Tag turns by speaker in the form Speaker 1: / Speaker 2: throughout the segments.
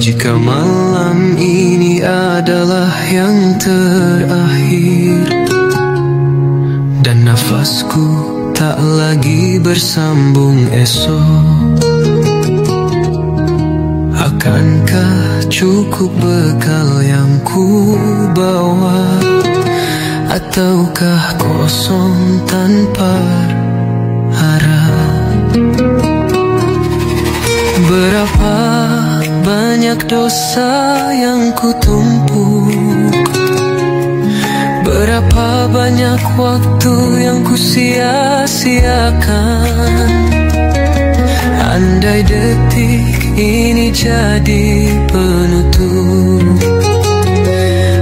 Speaker 1: Jika malam ini adalah yang terakhir dan nafasku tak lagi bersambung esok, akankah cukup bekal yang ku bawa, ataukah kosong tanpa harap? Berapa banyak dosa yang ku tumpuk, berapa banyak waktu yang ku sia-siakan. Andai detik ini jadi penutup,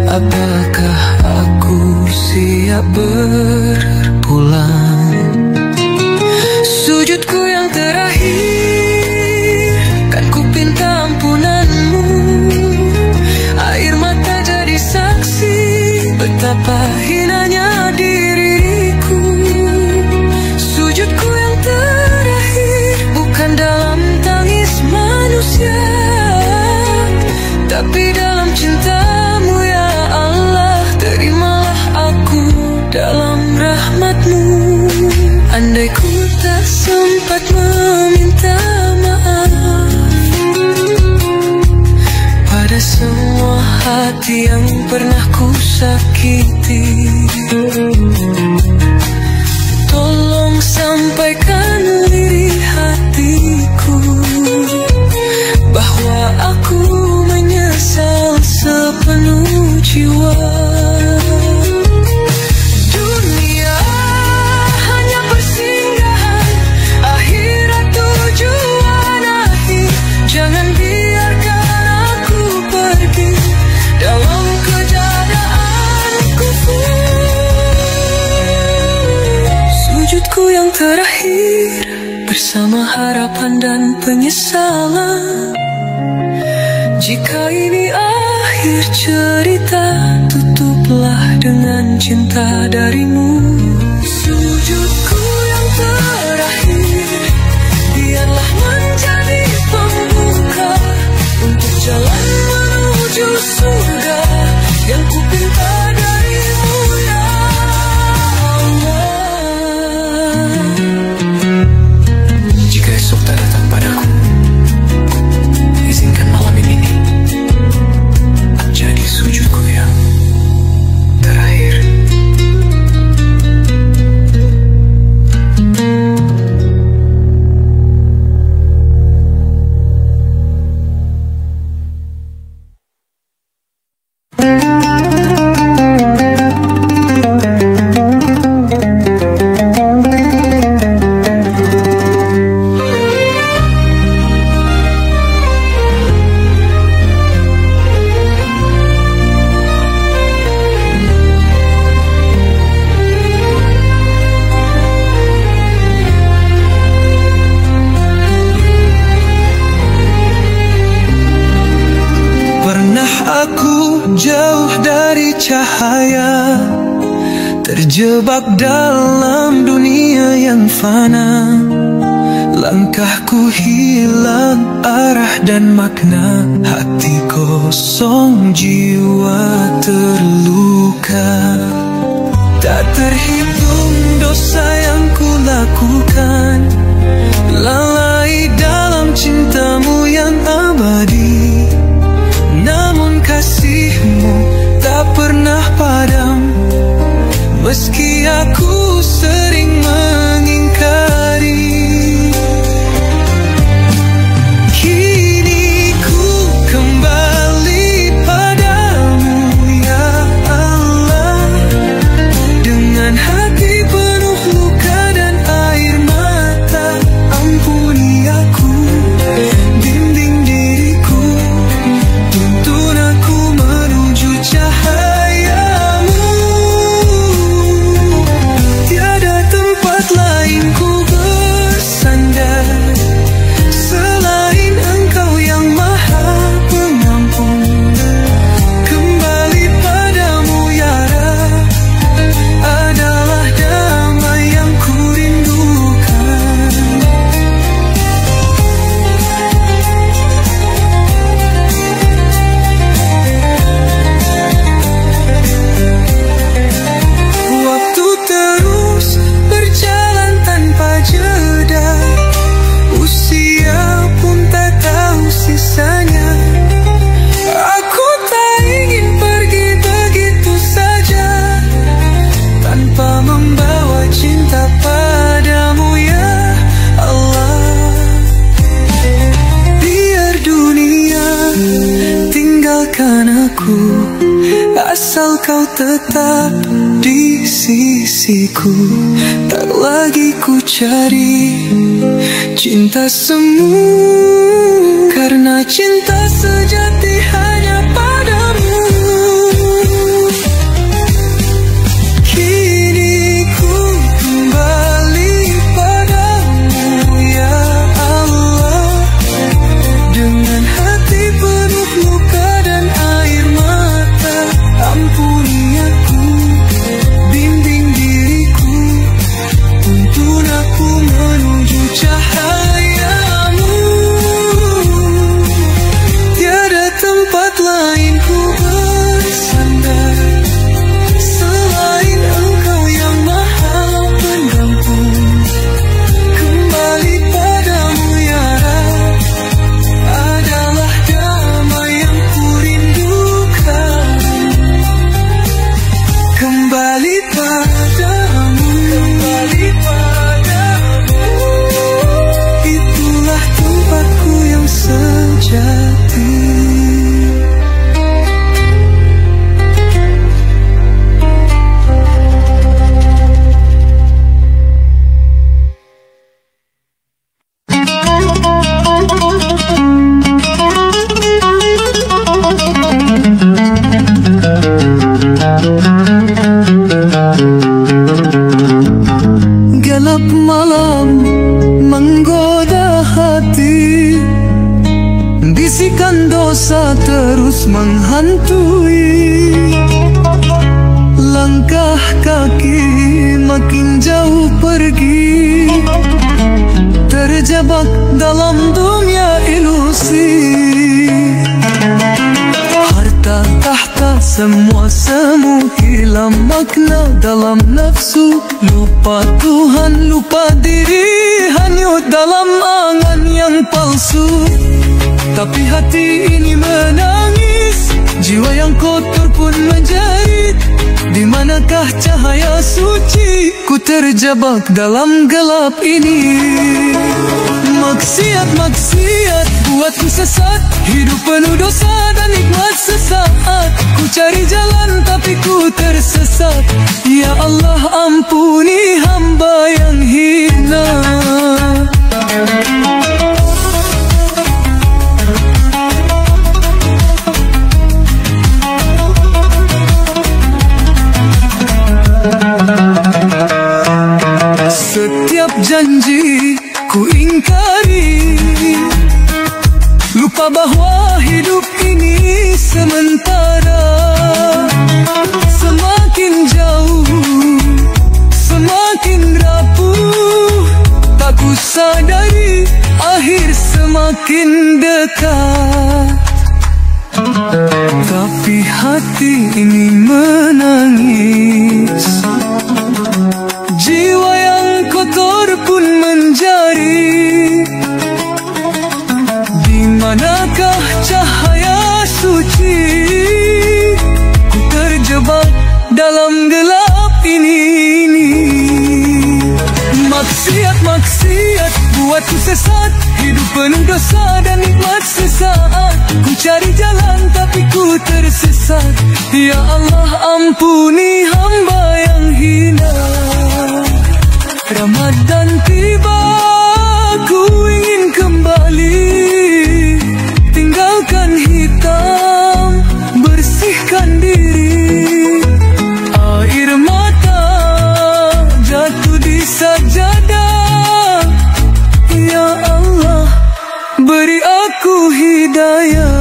Speaker 1: apakah aku siap berpulang? Sujudku yang terakhir, kan ku pinta ampunanmu. Air mata jadi saksi betapa hinanya diriku. Sujudku yang terakhir bukan dalam tangis manusia, tapi dalam cintamu ya Allah. Terimalah aku dalam rahmatmu. Andai ku tak sempat meminta maaf pada semua hati yang pernah ku sakiti, tolong sampaikan lirih hatiku bahwa aku menyesal sepenuh jiwa. Dunia hanya persinggahan, akhirat tujuan akhir. Jangan biarkan aku pergi dalam kejadian kufur. Sujudku yang terakhir bersama harapan dan penyesalan. Jika ini akhir cerita, tutuplah dengan cinta darimu. Sujudku yang terakhir biarlah menjadi pembuka untuk jalan menuju surga yang ku pinta darimu ya Allah. Jika esok tak datang padaku, izinkan malam ini jadi sujudku yang terakhir. Jauh dari cahaya, terjebak dalam dunia yang fana. Langkahku hilang arah dan makna, hati kosong, jiwa terluka. Tak terhitung dosa yang ku lakukan, lalai dalam cintamu yang abadi. Namun kasihmu tak pernah padam, meski aku sering mengingkari. Kini ku kembali padamu ya Allah, dengan hati penuh luka dan air mata. Ampuni aku di duniaku, asal kau tetap di sisiku. Tak lagi ku cari cinta semu, karena cinta sejati hanya padamu. Kini ku kembali padamu ya Allah, dengan hati penuh luka dan air mata. Ampuni aku, bimbing diriku, tuntun aku menuju cahayamu. Tiada tempat lain ku bersandar selain Engkau yang Maha Pengampun. Kembali padamu ya Rabb adalah damai yang ku rindukan. Kembali padamu, kembali padamu, itulah tempatku yang sejati. Gelap malam menggoda hati, bisikan dosa terus menghantui. Langkah kaki makin jauh pergi, terjebak dalam dunia ilusi. Harta tahta semua semu, hilang makna dalam nafsu. Lupa Tuhan, lupa diri, hanyut dalam angan yang palsu. Tapi hati ini menangis, jiwa yang kotor pun menjerit. Di manakah cahaya suci? Ku terjebak dalam gelap ini. Maksiat, maksiat buatku sesat, hidup penuh dosa dan nikmat sesaat. Ku cari jalan tapi ku tersesat. Ya Allah, ampuni hamba yang hina. Setiap janji ku ingkari, lupa bahwa hidup ini sementara. Semakin jauh, semakin rapuh, tak ku sadari akhir semakin dekat. Tapi hati ini menangis, jiwa yang kotor pun menjadi. Di manakah cahaya suci? Ku terjebak dalam gelap ini. Maksiat, maksiat buatku sesat, hidup penuh dosa dan nikmat sesaat. Ku cari jalan tapi ku tersesat. Ya Allah, ampuni hamba yang hina. Ramadan tiba, ku ingin kembali, tinggalkan hitam, bersihkan diri. Air mata jatuh di sajadah. Ya Allah, beri aku hidayah.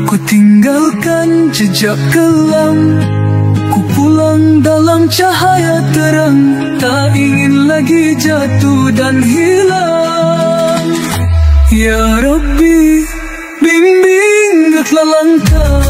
Speaker 1: Ku tinggalkan jejak kelam, ku pulang dalam cahaya terang. Tak ingin lagi jatuh dan hilang. Ya Rabbi, bimbinglah langkah.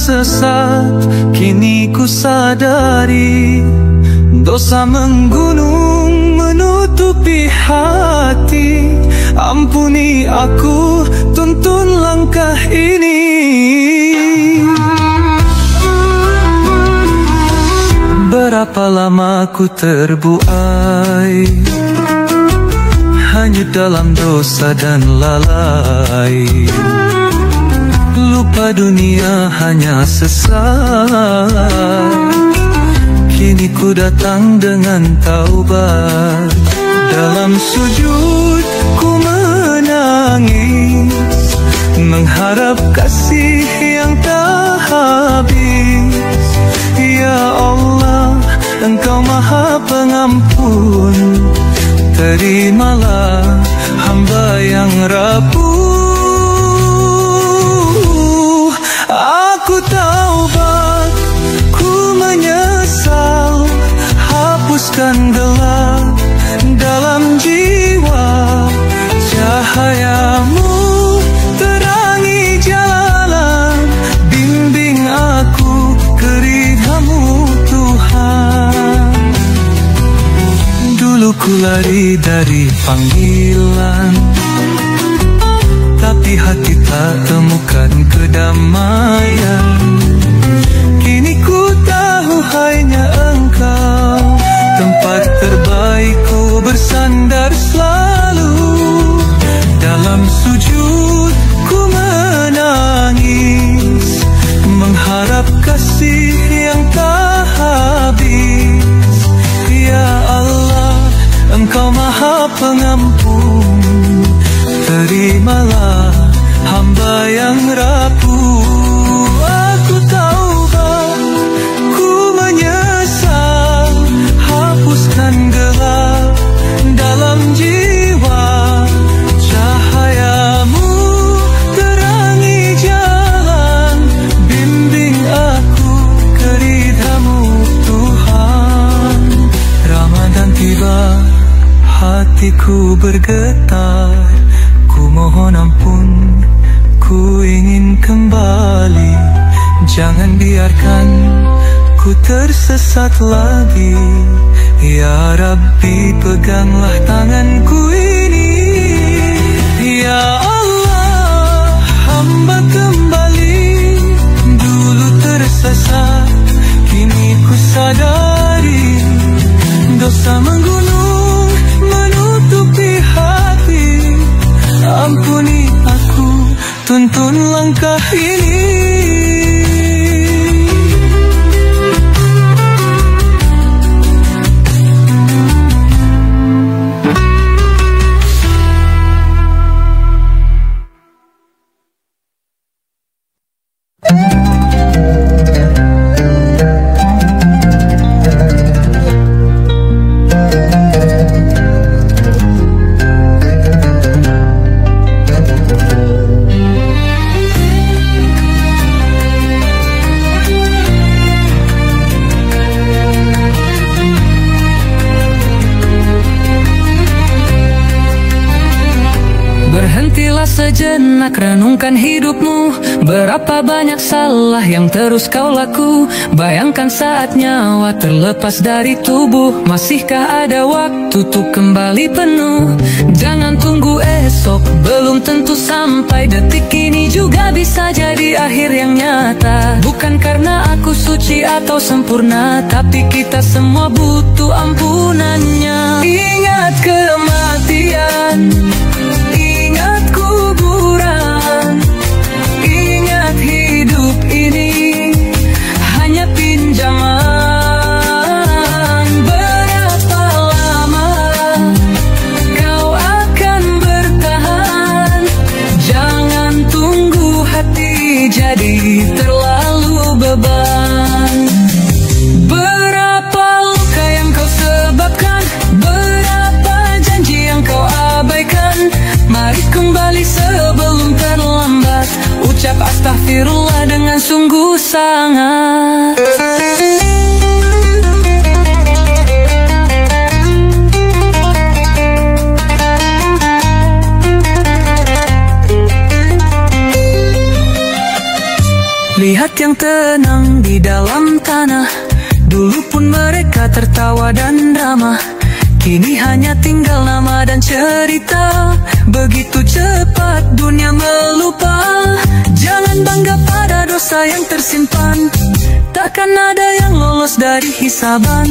Speaker 1: tersesat, kini ku sadari dosa menggunung menutupi hati. Ampuni aku, tuntun langkah ini. Berapa lama ku terbuai hanya dalam dosa dan lalai. Lupa dunia hanya sesaat. Kini ku datang dengan taubat. Dalam sujud ku menangis, mengharap kasih yang tak habis. Ya Allah, Engkau Maha Pengampun, terimalah hamba yang rapuh. Aku taubat, ku menyesal, hapuskan gelap dalam jiwa. Cahayamu terangi jalan, bimbing aku ke ridha-Mu Tuhan. Dulu ku lari dari panggilan, tapi hati tak temukan kedamaian. Kini ku tahu hanya Engkau tempat terbaikku bersandar selalu. Dalam sujud ku menangis, mengharap kasih yang tak habis. Ya Allah, Engkau Maha Pengampun, terimalah hamba yang rapuh. Aku taubat, ku menyesal, hapuskan gelap dalam jiwa. Cahayamu terangi jalan, bimbing aku ke ridha-Mu Tuhan. Ramadan tiba, hatiku bergetar. Ku mohon ampun, ku ingin kembali. Jangan biarkan ku tersesat lagi. Ya Rabbi, peganglah tanganku ini. Ya Allah, hamba kembali. Dulu tersesat, kini ku sadari. Dosa menggunung menutupi hati. Ampuni aku, tuntun langkah ini.
Speaker 2: Sejenak renungkan hidupmu. Berapa banyak salah yang terus kau laku. Bayangkan saat nyawa terlepas dari tubuh. Masihkah ada waktu untuk kembali penuh? Jangan tunggu esok, belum tentu sampai. Detik ini juga bisa jadi akhir yang nyata. Bukan karena aku suci atau sempurna, tapi kita semua butuh ampunannya. Ingat kematian, ingat kuburan, ingat hidup ini hanya pinjaman. Berapa lama kau akan bertahan? Jangan tunggu hati jadi terlalu beban. Berapa luka yang kau sebabkan, berapa janji yang kau abaikan. Mari kembali sebelum terlambat. Ucap astagfirullah dengan sungguh sangat. Lihat yang yang tenang di dalam tanah. Dulu pun mereka tertawa dan ramah, kini hanya tinggal nama dan cerita. Begitu cepat dunia melupa. Jangan bangga pada dosa yang tersimpan, takkan ada yang lolos dari hisaban.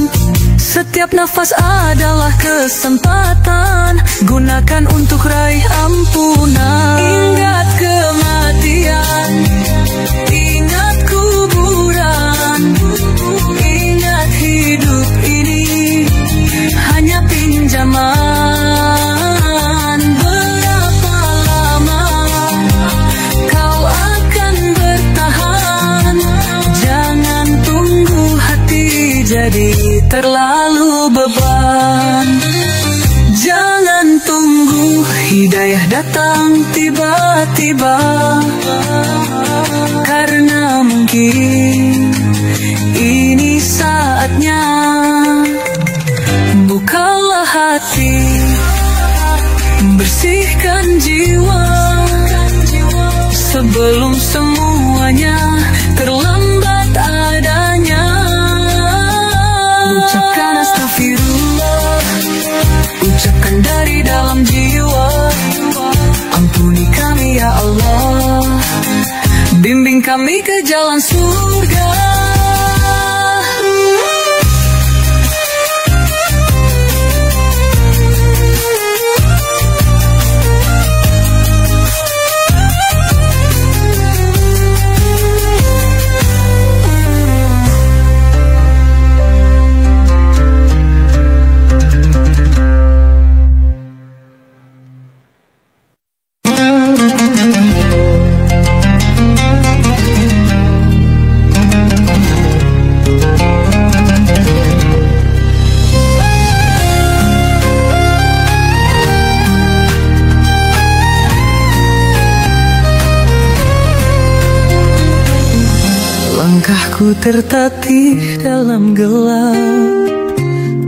Speaker 2: Setiap nafas adalah kesempatan, gunakan untuk raih ampunan. Ingat kematian, ingat kuburan, ingat hidup ini hanya pinjaman. Berapa lama kau akan bertahan? Jangan tunggu hati jadi terlalu beban. Jangan tunggu hidayah datang tiba-tiba, karena mungkin ini saatnya. Bukalah hati, bersihkan jiwa, sebelum semuanya terlambat adanya. Ucapkan astagfirullah, ucapkan dari dalam jiwa. Ampuni kami ya Allah, bimbing kami ke jalan surga. Langkahku tertatih dalam gelap,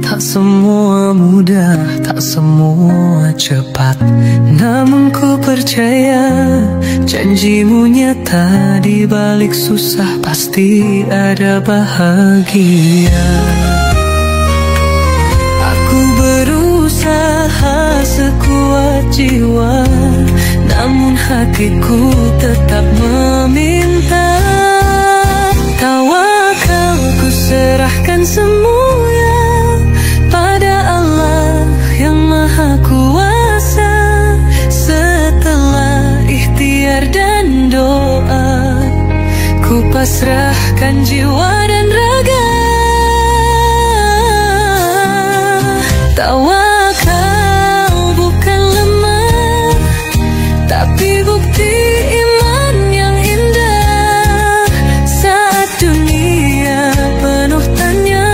Speaker 2: tak semua mudah, tak semua cepat. Namun ku percaya janjimu nyata, di balik susah pasti ada bahagia. Aku berusaha sekuat jiwa, namun hatiku tetap meminta. Tawakal ku serahkan semua pada Allah yang maha kuasa. Setelah ikhtiar dan doa, ku pasrahkan jiwa dan raga. Tawakal bukan lemah, tapi bukti iman yang indah. Saat dunia penuh tanya,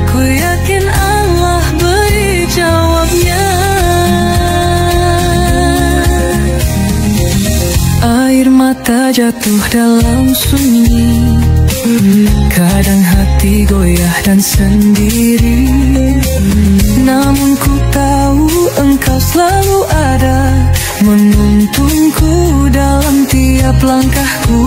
Speaker 2: ku yakin Allah beri jawabnya. Air mata jatuh dalam sunyi, kadang hati goyah dan sendiri. Namun ku tahu Engkau selalu ada, menuntunku dalam tiap langkahku.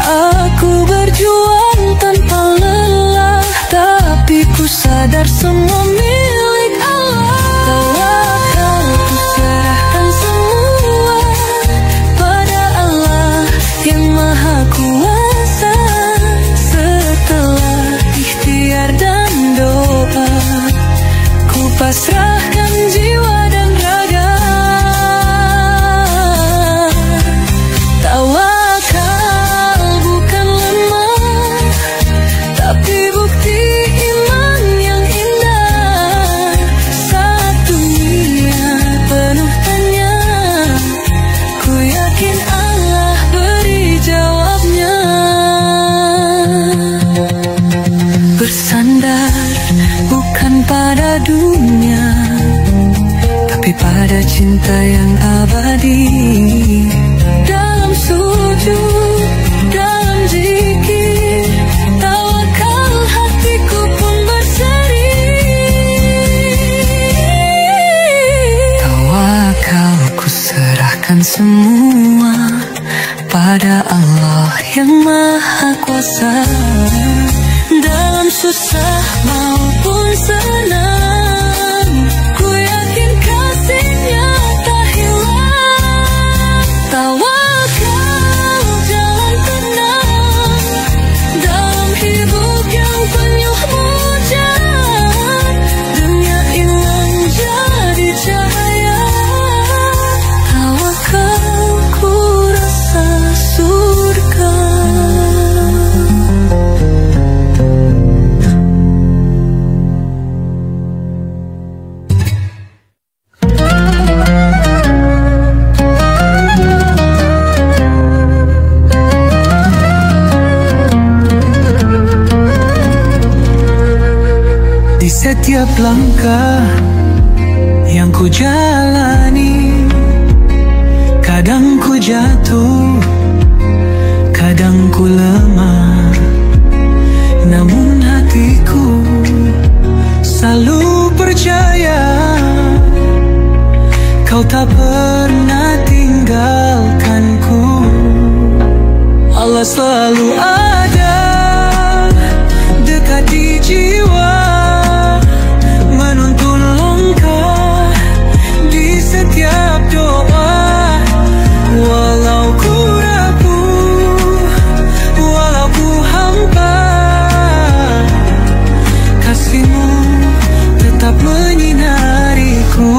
Speaker 2: Aku berjuang tanpa lelah, tapi ku sadar semua milik Allah. Tawakal ku serahkan semua pada Allah yang maha kuasa. Setelah ikhtiar dan doa, ku pasrahkan jiwa dan raga. Tawakal bukan lemah, tapi bukti iman yang indah. Saat dunia penuh tanya, ku yakin Allah beri jawabnya. Bersandar bukan pada dunia, tapi pada cinta yang abadi. Dalam sujud, dalam zikir, tawakal hatiku pun berseri. Tawakal ku serahkan semua pada Allah kuasa. Dalam susah maupun senang, ku yakin kasihnya tak hilang. Tawakal jalan tenang dalam hidup yang penuh hujan. Dunia hilang jadi cahaya. Tawakal ku rasa surga.
Speaker 1: Di setiap langkah yang ku jalani, kadang ku jatuh, kadang ku lemah, namun hatiku selalu percaya kau tak pernah tinggalkanku. Allah selalu ada dekat di jiwa, menuntun langkah di setiap doa. Walau ku rapuh, walau ku hampa, kasihmu tetap menyinariku.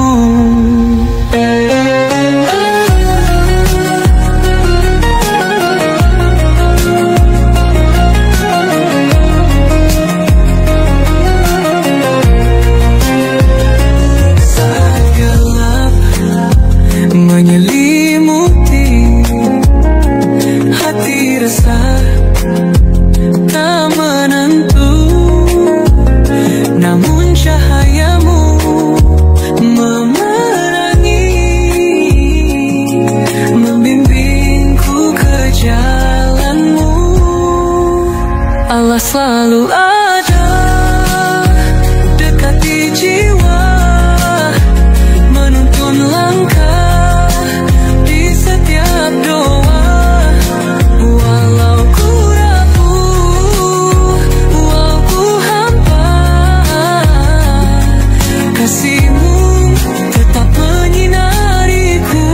Speaker 1: Menyelimuti hati resah tak menentu, namun cahayamu memerangi, membimbingku ke jalanmu. Allah selalu ada dekat di jiwa, menuntun langkah doa. Walau ku rapuh, walau ku hampa, kasihmu tetap menyinariku.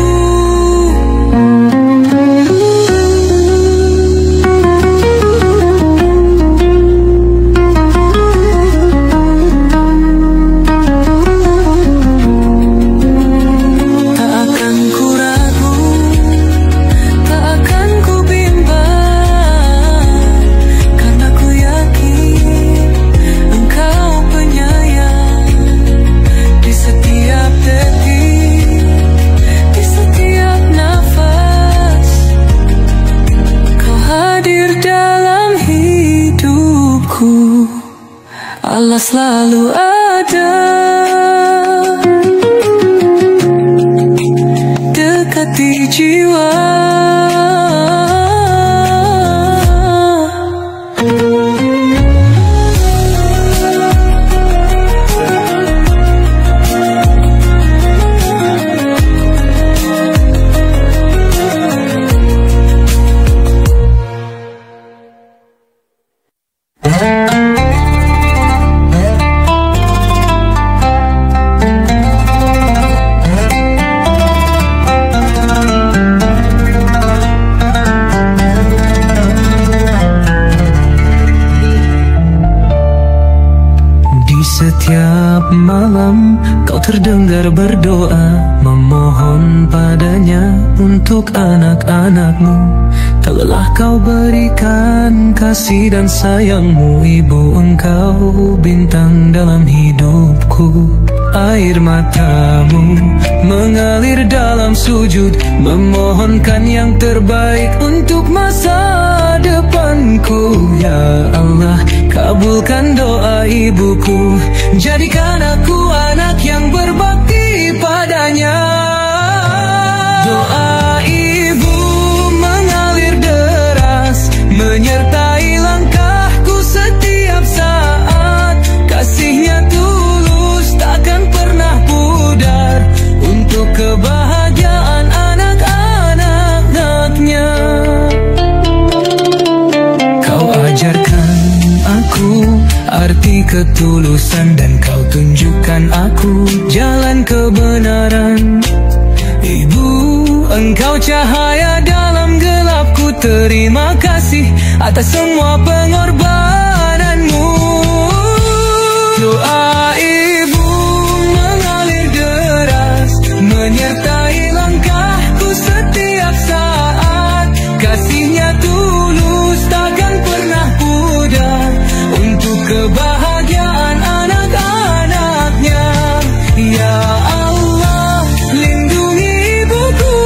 Speaker 1: Allah selalu ada dekat di jiwa. Setiap malam kau terdengar berdoa, memohon padanya untuk anak-anakmu. Tak lelah kau berikan kasih dan sayangmu. Ibu engkau bintang dalam hidupku. Air matamu mengalir dalam sujud, memohonkan yang terbaik untuk masa depanku. Ya Allah, kabulkan doa ibuku, jadikan aku anak yang berbakti padanya. Doa ibu mengalir deras, menyertai langkahku setiap saat. Kasihnya tulus, takkan pernah pudar, untuk kebahagiaan anak-anak-anaknya. Kau arti ketulusan, dan kau tunjukkan aku jalan kebenaran. Ibu, engkau cahaya dalam gelapku. Terima kasih atas semua pengorbananmu. Doa ibu mengalir deras, menyertai langkahku setiap saat. Kasihnya tulus, takkan pernah pudar, untuk kebahagiaan anak-anaknya. Ya Allah, lindungi ibuku,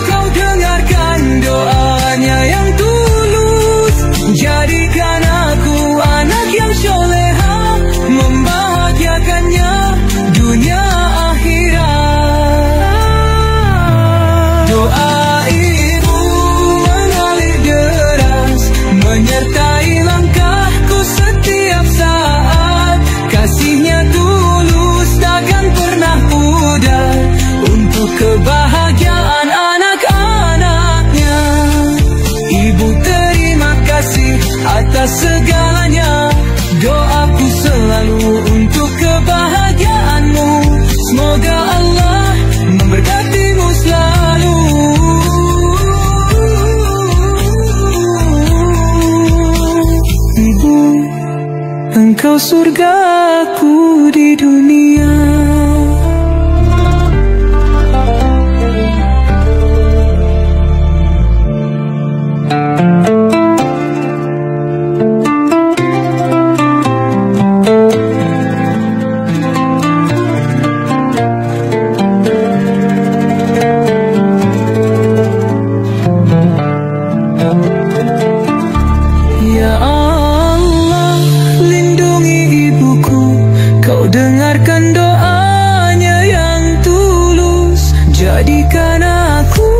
Speaker 1: kau dengarkan doanya yang tulus. Jadikan aku anak yang soleha, membahagiakannya dunia akhirat. Doa ibu mengalir deras, menyertai langkahku setiap saat. Kasihnya tulus, takkan pernah pudar, untuk kebahagiaan anak-anaknya. Ibu terima kasih atas segalanya. Doaku selalu untuk kebahagiaanmu. Semoga Allah memberkatimu selalu. Ibu, engkau surgaku di dunia. Ya Allah, lindungi ibuku, kau dengarkan doanya yang tulus. Jadikan aku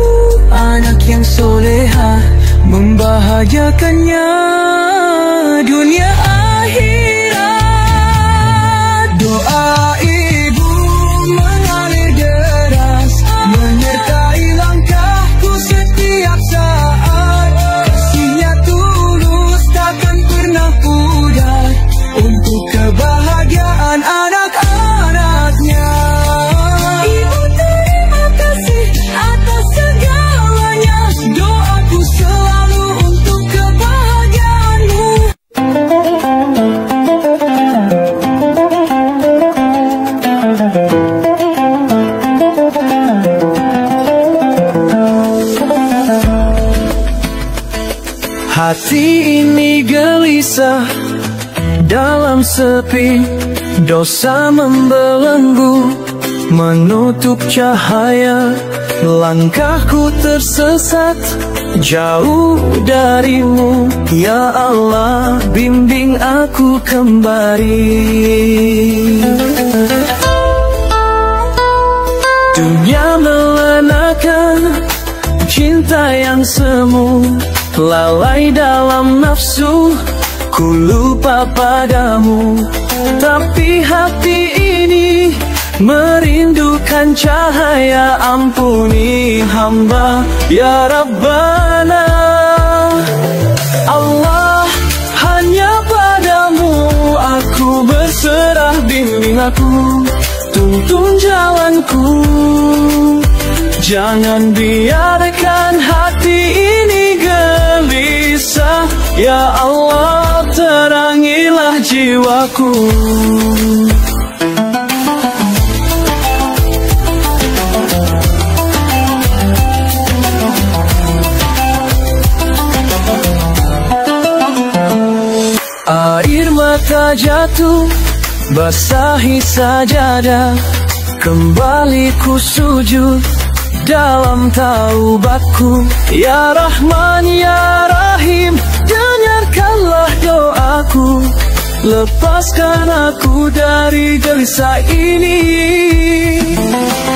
Speaker 1: anak yang soleha, membahagiakannya dunia akhirat. Doa ibu mengalir deras, menyertai langkahku setiap saat. Kasihnya tulus, takkan pernah pudar, untuk kebahagiaan anak-anaknya. Ibu terima kasih atas segalanya. Doaku selalu untuk kebahagiaanmu. Hati ini gelisah dalam sepi, dosa membelenggu, menutup cahaya. Langkahku tersesat jauh darimu. Ya Allah, bimbing aku kembali. Dunia melenakan, cinta yang semu, lalai dalam nafsu, ku lupa padamu. Tapi hati ini merindukan cahaya. Ampuni hamba ya Rabbana. Allah, hanya padamu aku berserah. Bimbing aku, tuntun jalanku. Jangan biarkan hati ini gelisah. Ya Allah, terangilah jiwaku. Air mata jatuh, basahi sajadah. Kembali ku sujud dalam taubatku. Ya Rahman ya Rahim, dengarkanlah doaku. Lepaskan aku dari gelisah ini.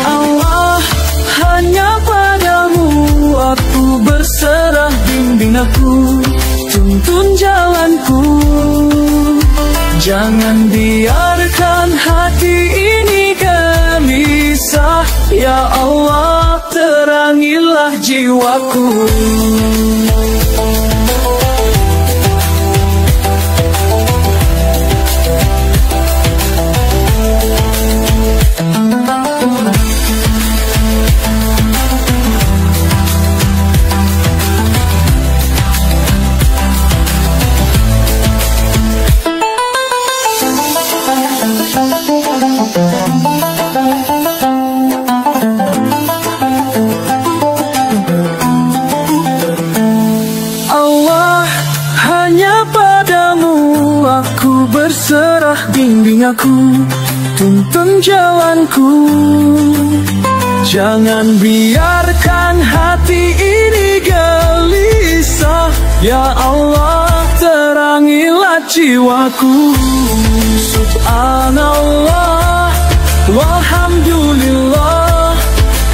Speaker 1: Allah, hanya padamu aku berserah. Bimbing aku, tuntun jalanku. Jangan biarkan hati ini gelisah. Ya Allah, terangilah jiwaku. arah, bimbing aku, tuntun jalanku. Jangan biarkan hati ini gelisah. Ya Allah, terangilah jiwaku. Subhanallah, walhamdulillah,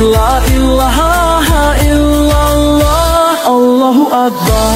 Speaker 1: la ilaha illallah, Allahu Akbar.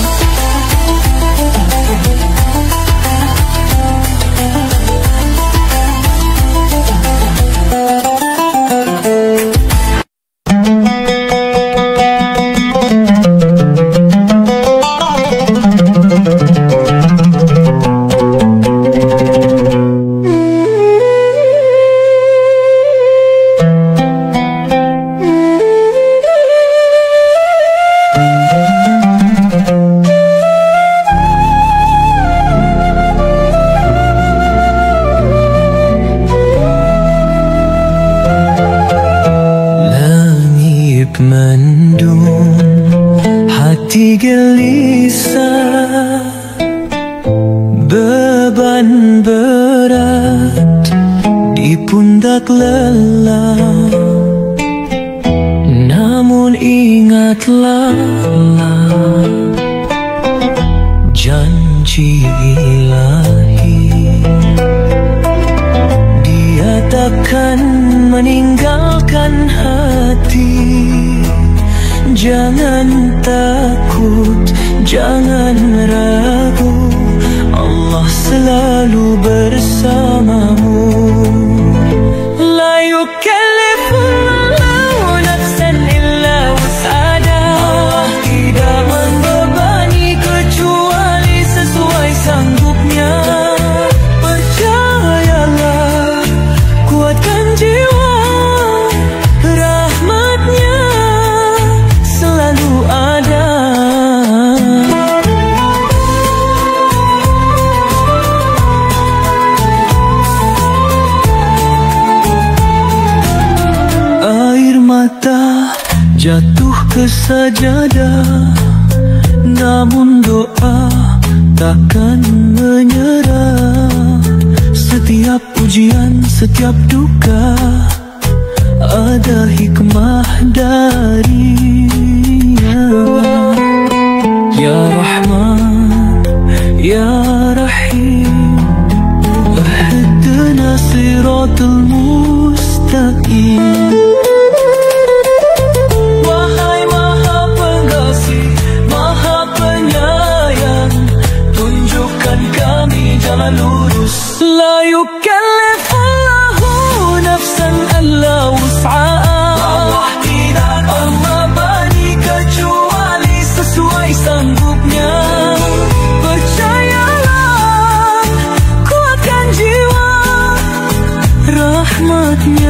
Speaker 2: Mendung, hati gelisah, beban berat di pundak lelah. Namun ingatlah janji ilahi, Dia takkan meninggalkan hati. Jangan takut, jangan ragu, Allah selalu bersamamu. La yukallifullahu nafsan illa wus'aha. Allah tidak membebani kecuali sesuai sanggupnya. Percayalah, kuatkan jiwa, rahmatnya selalu ada. Air mata jatuh ke sajadah, namun doa takkan menyerah. Setiap ujian, setiap duka, ada hikmah darinya. Ya Rahman, Ya Rahim, ihdina siratal mustaqim. Wahai Maha Pengasih, Maha Penyayang, tunjukkan kami jalan lurus. La yukallifullahu nafsan illa wus'aha. Allah tidak membebani kecuali sesuai sanggupnya. Percayalah, kuatkan jiwa, rahmatnya